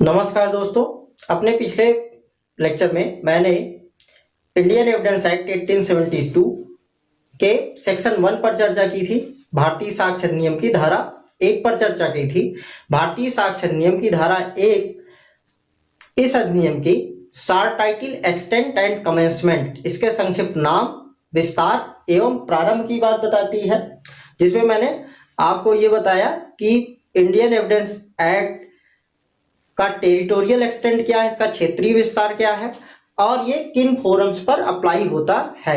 नमस्कार दोस्तों। अपने पिछले लेक्चर में मैंने इंडियन एविडेंस एक्ट 1872 के सेक्शन 1 पर चर्चा की थी। भारतीय साक्ष्य अधिनियम की धारा 1 पर चर्चा की थी। भारतीय साक्ष्य अधिनियम की धारा 1 इस अधिनियम की short title, extent and commencement, इसके संक्षिप्त नाम, विस्तार एवं प्रारंभ की बात बताती है, जिसमें मैंने आपको ये बताया कि इंडियन एविडेंस एक्ट का टेरिटोरियल एक्सटेंट क्या है, इसका क्षेत्रीय विस्तार क्या है और ये किन फोरम्स पर अप्लाई होता है।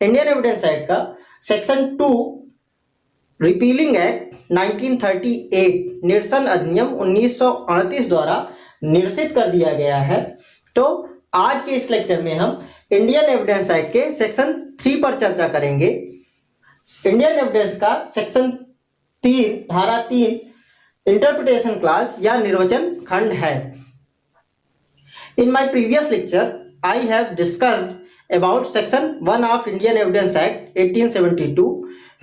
इंडियन एविडेंस एक्ट का सेक्शन 2 रिपीलिंग एक्ट 1938 निरसन अधिनियम 1938 द्वारा निरसित कर दिया गया है। तो आज के इस लेक्चर में हम इंडियन एविडेंस एक्ट के सेक्शन 3 पर चर्चा करेंगे। इंडियन एविडेंस का सेक्शन 3 धारा 3 इंटरप्रिटेशन क्लास या निर्वचन खंड है। In my previous lecture I have discussed about section 1 of Indian evidence act 1872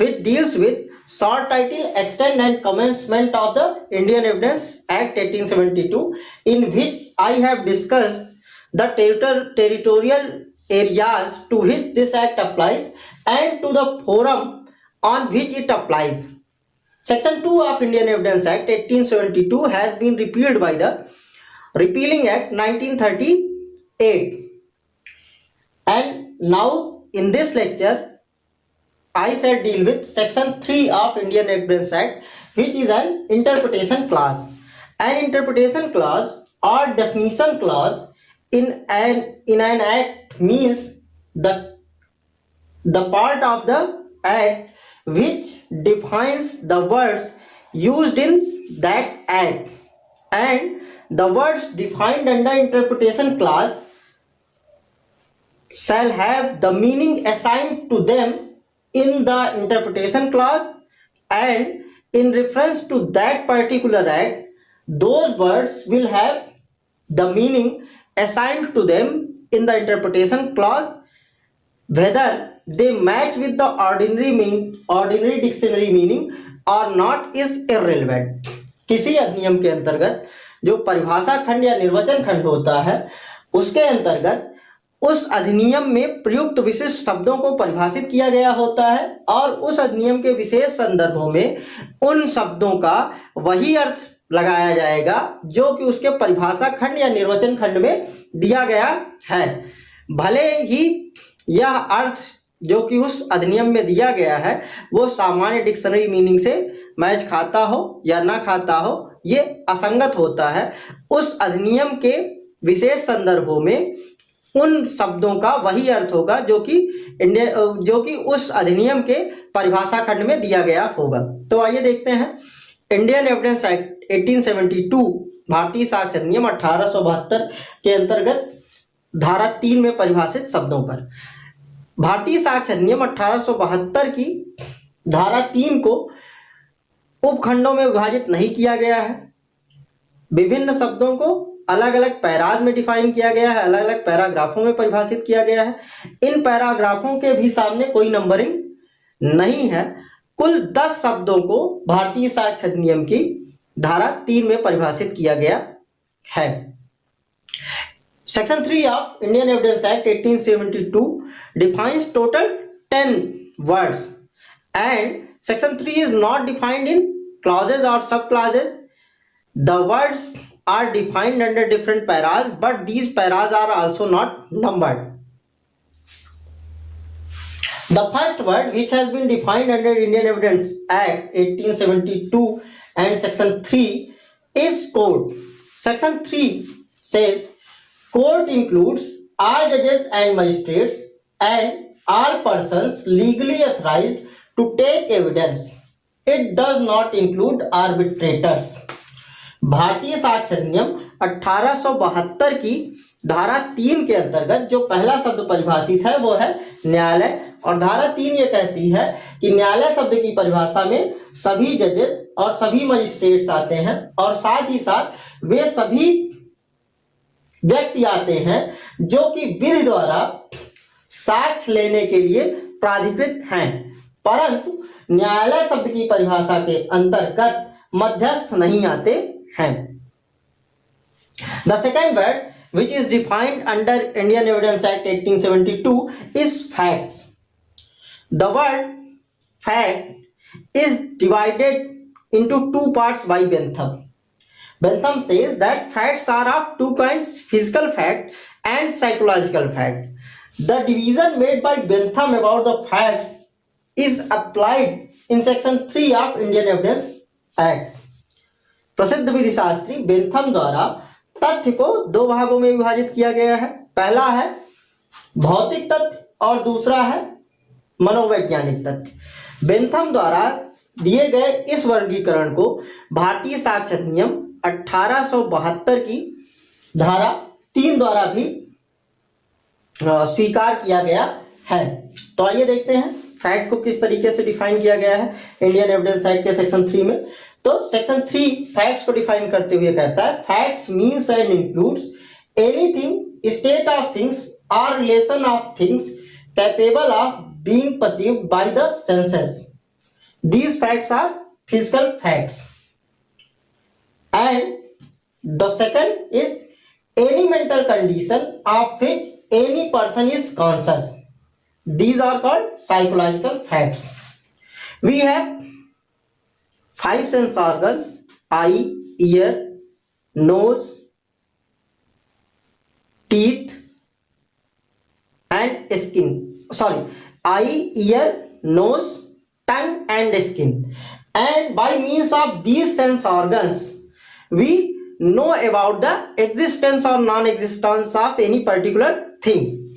which deals with short title, extent and commencement of the Indian Evidence Act 1872, in which I have discussed the territorial areas to which this act applies and to the forum on which it applies. Section 2 of Indian Evidence Act 1872 has been repealed by the Repealing Act 1938. And now in this lecture I shall deal with Section 3 of Indian Evidence Act, which is an interpretation clause. An interpretation clause or definition clause in an act means the part of the act which defines the words used in that act, and the words defined under interpretation clause shall have the meaning assigned to them in the interpretation clause, and in reference to that particular act those words will have the meaning assigned to them in the interpretation clause whether they match with the ordinary dictionary meaning or not is irrelevant. किसी अधिनियम के अंतर्गत जो परिभाषा खंड या निर्वचन खंड होता है उसके अंतर्गत उस अधिनियम में प्रयुक्त विशिष्ट शब्दों को परिभाषित किया गया होता है और उस अधिनियम के विशेष संदर्भों में उन शब्दों का वही अर्थ लगाया जाएगा जो कि उसके परिभाषा खंड या निर्वचन खंड में दिया गया है, भले ही यह अर्थ जो कि उस अधिनियम में दिया गया है वो सामान्य डिक्शनरी मीनिंग से मैच खाता हो या ना खाता हो, ये असंगत होता है। उस अधिनियम के विशेष संदर्भों में उन शब्दों का वही अर्थ होगा जो कि उस अधिनियम के परिभाषा खंड में दिया गया होगा। तो आइए देखते हैं इंडियन एविडेंस एक्ट 1872 भारतीय साक्ष्य अधिनियम 1872 के अंतर्गत धारा 3 में परिभाषित शब्दों पर। भारतीय साक्ष्य अधिनियम 1872 की धारा 3 को उपखंडों में विभाजित नहीं किया गया है। विभिन्न शब्दों को अलग अलग पैराज में डिफाइन किया गया है, अलग अलग पैराग्राफों में परिभाषित किया गया है। इन पैराग्राफों के भी सामने कोई नंबरिंग नहीं है। कुल 10 शब्दों को भारतीय साक्ष्य अधिनियम की धारा 3 में परिभाषित किया गया है। Section 3 of Indian Evidence Act 1872 defines total 10 words, and Section 3 is not defined in clauses or subclauses. The words are defined under different paras, but these paras are also not numbered. The first word which has been defined under Indian Evidence Act 1872 and Section 3 is court. Section 3 says court includes all judges and magistrates and all persons legally authorized to take evidence. It does not include arbitrators. भारतीय साक्ष्य अधिनियम 1872 की धारा 3 के अंतर्गत जो पहला शब्द परिभाषित है वो है न्यायालय, और धारा 3 ये कहती है कि न्यायालय शब्द की परिभाषा में सभी जजेस और सभी मजिस्ट्रेट्स आते हैं और साथ ही साथ वे सभी व्यक्ति आते हैं जो कि विधि द्वारा साक्ष्य लेने के लिए प्राधिकृत हैं, परंतु न्यायालय शब्द की परिभाषा के अंतर्गत मध्यस्थ नहीं आते हैं। The second word which is defined under Indian Evidence Act 1872 is facts. The word fact is divided into two parts by Bentham. Bentham says that facts are of two kinds, physical fact and psychological fact. The division made by Bentham about the facts is applied in section 3 of Indian Evidence Act. प्रसिद्ध विधि Shastri Bentham द्वारा तथ्य को दो भागों में विभाजित किया गया है। पहला है भौतिक तथ्य और दूसरा है मनोवैज्ञानिक तथ्य। बेंथम द्वारा दिए गए इस वर्गीकरण को भारतीय साक्ष्य अधिनियम 1872 की धारा 3 द्वारा भी स्वीकार किया गया है। तो आइए देखते हैं फैक्ट को किस तरीके से डिफाइन किया गया है इंडियन एविडेंस एक्ट के सेक्शन 3 में। तो सेक्शन 3 फैक्ट्स को डिफाइन करते हुए कहता है facts means and includes anything, state of things और relation of things capable of being perceived by the senses. These facts are physical facts. And the second is any mental condition of which any person is conscious. These are called psychological facts. We have 5 sense organs: eye, ear, nose, teeth and skin. Sorry, eye, ear, nose, tongue and skin, and by means of these sense organs we know about the existence or non-existence of any particular thing.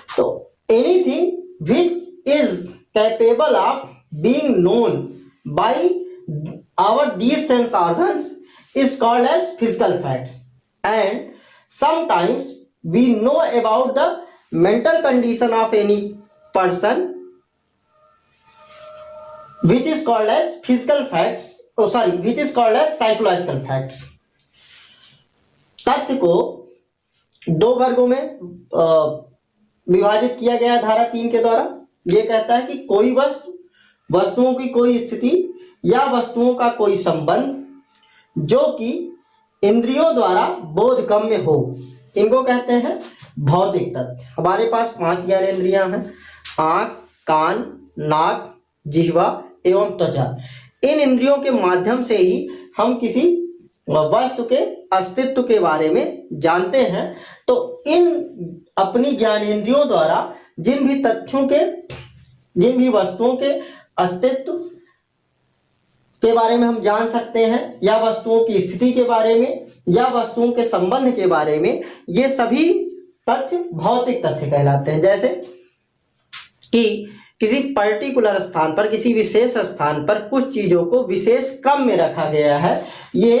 So anything which is capable of being known by our these sense organs is called as physical facts, and sometimes we know about the mental condition of any person which is called as physical facts, which is called as psychological facts. तथ्य को दो वर्गों में विभाजित किया गया धारा 3 के द्वारा। यह कहता है कि कोई वस्तुओं की कोई स्थिति या वस्तुओं का कोई संबंध जो कि इंद्रियों द्वारा बोधगम्य हो, इनको कहते हैं भौतिक तथ्य। हमारे पास 5 ज्ञानेंद्रियां हैं: आंख, कान, नाक, जिह्वा एवं त्वचा। इन इंद्रियों के माध्यम से ही हम किसी वस्तु के अस्तित्व के बारे में जानते हैं। तो इन अपनी ज्ञानेंद्रियों द्वारा जिन भी वस्तुओं के अस्तित्व के बारे में हम जान सकते हैं, या वस्तुओं की स्थिति के बारे में, या वस्तुओं के संबंध के बारे में, ये सभी तथ्य भौतिक तथ्य कहलाते हैं। जैसे कि किसी पर्टिकुलर स्थान पर, किसी विशेष स्थान पर कुछ चीजों को विशेष क्रम में रखा गया है, ये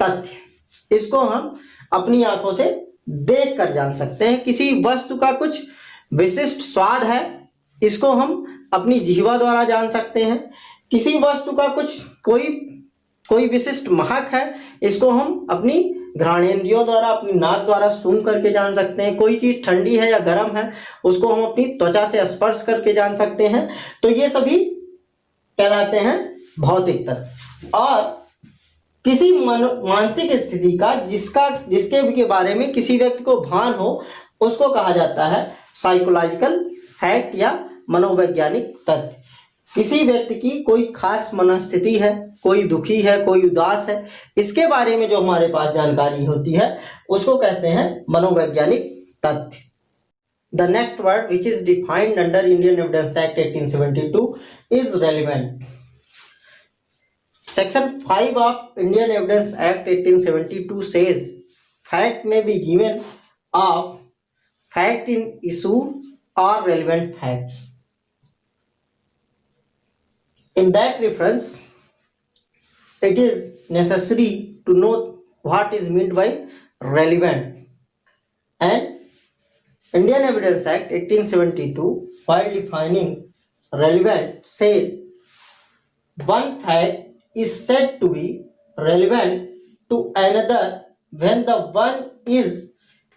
तथ्य, इसको हम अपनी आंखों से देख कर जान सकते हैं। किसी वस्तु का कुछ विशिष्ट स्वाद है, इसको हम अपनी जिह्वा द्वारा जान सकते हैं। किसी वस्तु का कुछ कोई विशिष्ट महक है, इसको हम अपनी घ्राणेंद्रियों द्वारा, अपनी नाक द्वारा सूंघ करके जान सकते हैं। कोई चीज ठंडी है या गर्म है, उसको हम अपनी त्वचा से स्पर्श करके जान सकते हैं। तो ये सभी कहलाते हैं भौतिक तत्व। और किसी मानसिक स्थिति का जिसके के बारे में किसी व्यक्ति को भान हो, उसको कहा जाता है साइकोलॉजिकल फैक्ट या मनोवैज्ञानिक तथ्य। किसी व्यक्ति की कोई खास मनस्थिति है, कोई दुखी है, कोई उदास है, इसके बारे में जो हमारे पास जानकारी होती है, उसको कहते हैं मनोवैज्ञानिक तथ्य। The next word which is defined under Indian evidence act 1872 is relevant. Section 5 of Indian evidence act 1872 says fact may be given of fact in issue or relevant facts. In that reference, it is necessary to know what is meant by relevant. And Indian Evidence Act 1872, while defining relevant, says one fact is said to be relevant to another when the one is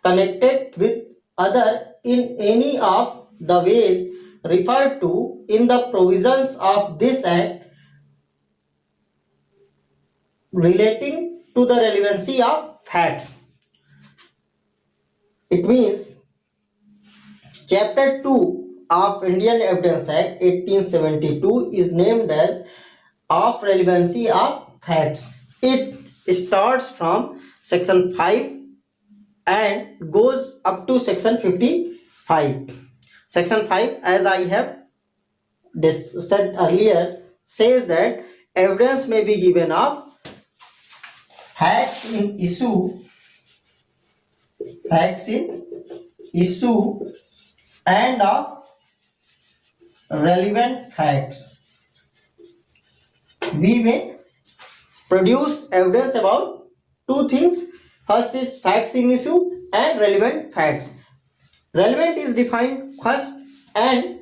connected with other in any of the ways referred to in the provisions of this act relating to the relevancy of facts. It means Chapter 2 of Indian Evidence Act 1872 is named as of relevancy of facts. It starts from section 5 and goes up to section 55. Section 5, as I have said earlier, says that evidence may be given of facts in issue and of relevant facts. We may produce evidence about two things. First is facts in issue and relevant facts. Relevant is defined first and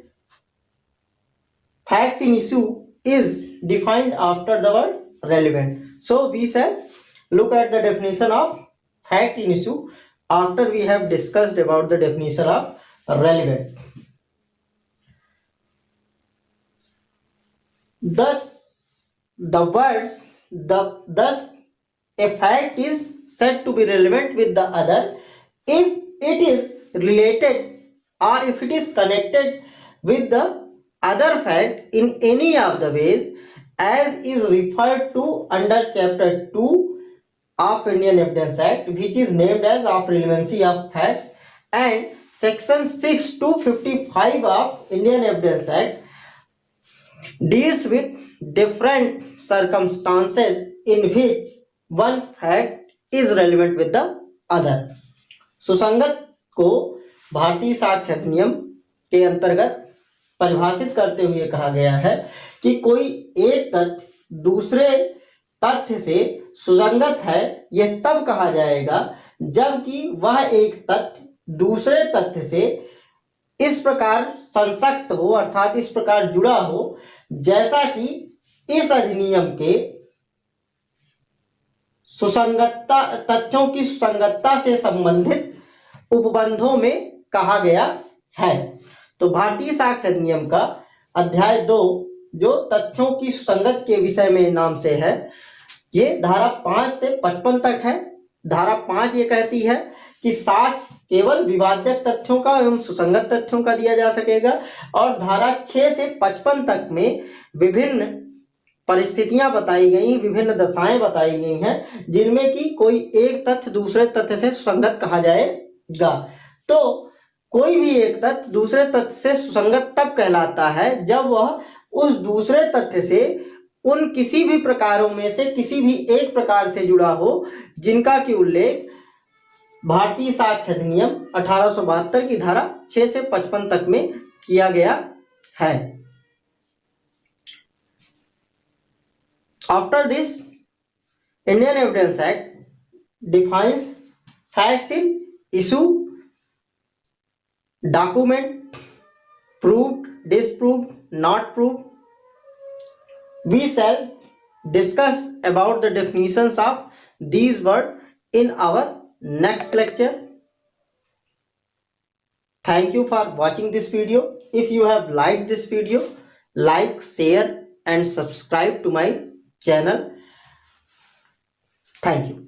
facts in issue is defined after the word relevant. So we shall look at the definition of fact in issue after we have discussed about the definition of relevant. Thus a fact is said to be relevant with the other if it is related or if it is connected with the other fact in any of the ways as is referred to under chapter 2 of Indian Evidence Act, which is named as of relevancy of facts, and section 6 to 55 of Indian Evidence Act deals with different circumstances in which one fact is relevant with the other. सुसंगत को भारतीय साक्ष्य अधिनियम के अंतर्गत परिभाषित करते हुए कहा गया है कि कोई एक तथ्य दूसरे तथ्य से सुसंगत है, यह तब कहा जाएगा जबकि वह एक तथ्य दूसरे तथ्य से इस प्रकार संसक्त हो, अर्थात इस प्रकार जुड़ा हो, जैसा कि इस अधिनियम के सुसंगतता तथ्यों की सुसंगतता से संबंधित उपबंधों में कहा गया है। तो भारतीय साक्ष्य अधिनियम का अध्याय 2 जो तथ्यों की सुसंगत के विषय में नाम से है, ये धारा 5 से 55 तक है। धारा 5 ये कहती है कि साक्ष्य केवल विवाद्यक तथ्यों का एवं सुसंगत तथ्यों का दिया जा सकेगा, और धारा 6 से 55 तक में विभिन्न परिस्थितियां बताई गई, विभिन्न दशाएं बताई गई हैं जिनमें कि कोई एक तथ्य दूसरे तथ्य से सुसंगत कहा जाएगा। तो कोई भी एक तथ्य दूसरे तथ्य से सुसंगत तब कहलाता है जब वह उस दूसरे तथ्य से उन किसी भी प्रकारों में से किसी भी एक प्रकार से जुड़ा हो जिनका कि उल्लेख भारतीय साक्ष्य अधिनियम 1872 की धारा 6 से 55 तक में किया गया है। After this, Indian Evidence Act defines facts in issue, document, proved, disproved, not proved. We shall discuss about the definitions of these words in our next lecture. Thank you for watching this video. If you have liked this video, like, share and subscribe to my channel. Thank you.